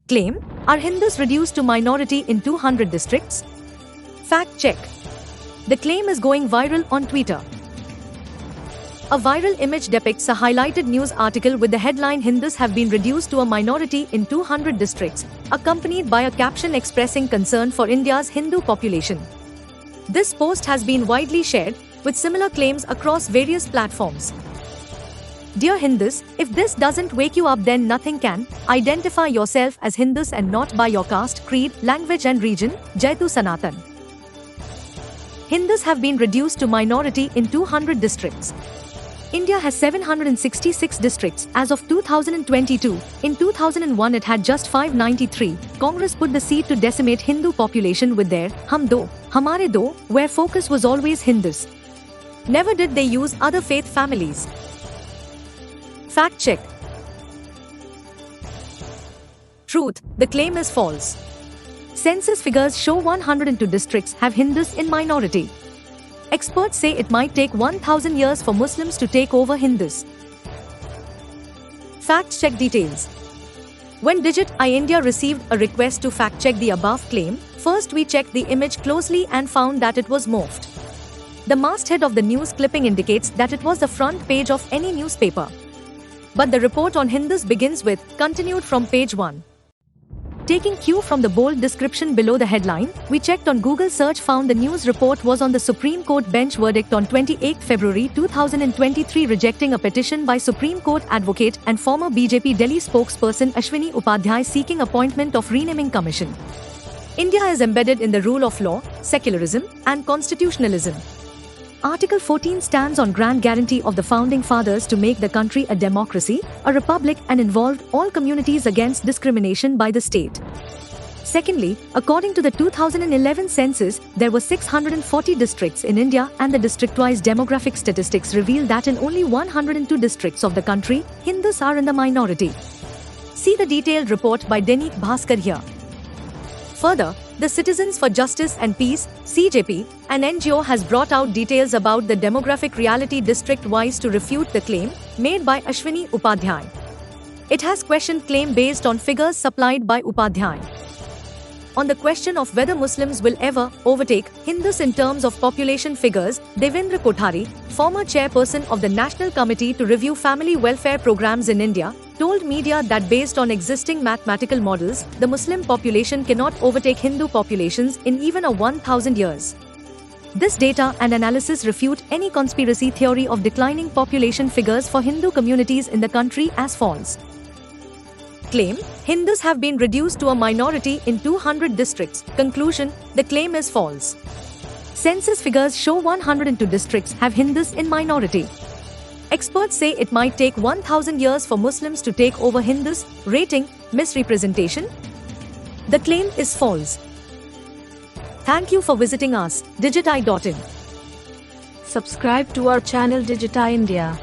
Claim, are Hindus reduced to minority in 200 districts? Fact check. The claim is going viral on Twitter. A viral image depicts a highlighted news article with the headline Hindus have been reduced to a minority in 200 districts, accompanied by a caption expressing concern for India's Hindu population. This post has been widely shared, with similar claims across various platforms. Dear Hindus, if this doesn't wake you up, then nothing can. Identify yourself as Hindus and not by your caste, creed, language and region. Jaitu Sanatan. Hindus have been reduced to minority in 200 districts. India has 766 districts as of 2022. In 2001 it had just 593. Congress put the seed to decimate Hindu population with their Hum Do, Hamare Do, where focus was always Hindus. Never did they use other faith families. Fact check. Truth, the claim is false. Census figures show 102 districts have Hindus in minority. Experts say it might take 1,000 years for Muslims to take over Hindus. Fact check details. When Digit I India received a request to fact check the above claim, first we checked the image closely and found that it was morphed. The masthead of the news clipping indicates that it was the front page of any newspaper. But the report on Hindus begins with, continued from page 1. Taking cue from the bold description below the headline, we checked on Google search, found the news report was on the Supreme Court bench verdict on 28 February 2023 rejecting a petition by Supreme Court advocate and former BJP Delhi spokesperson Ashwini Upadhyay seeking appointment of renaming commission. India is embedded in the rule of law, secularism, and constitutionalism. Article 14 stands on grand guarantee of the founding fathers to make the country a democracy, a republic and involved all communities against discrimination by the state. Secondly, according to the 2011 census, there were 640 districts in India and the district-wise demographic statistics reveal that in only 102 districts of the country, Hindus are in the minority. See the detailed report by Dainik Bhaskar here. Further, the Citizens for Justice and Peace, CJP, an NGO has brought out details about the demographic reality district-wise to refute the claim made by Ashwini Upadhyay. It has questioned claim based on figures supplied by Upadhyay. On the question of whether Muslims will ever overtake Hindus in terms of population figures, Devendra Kothari, former chairperson of the National Committee to Review Family Welfare Programs in India, told media that based on existing mathematical models, the Muslim population cannot overtake Hindu populations in even a 1,000 years. This data and analysis refute any conspiracy theory of declining population figures for Hindu communities in the country as false. Claim, Hindus have been reduced to a minority in 200 districts. Conclusion, the claim is false. Census figures show 102 districts have Hindus in minority. Experts say it might take 1,000 years for Muslims to take over Hindus. Rating, misrepresentation. The claim is false. Thank you for visiting us, digiti.in. Subscribe to our channel Digiti India.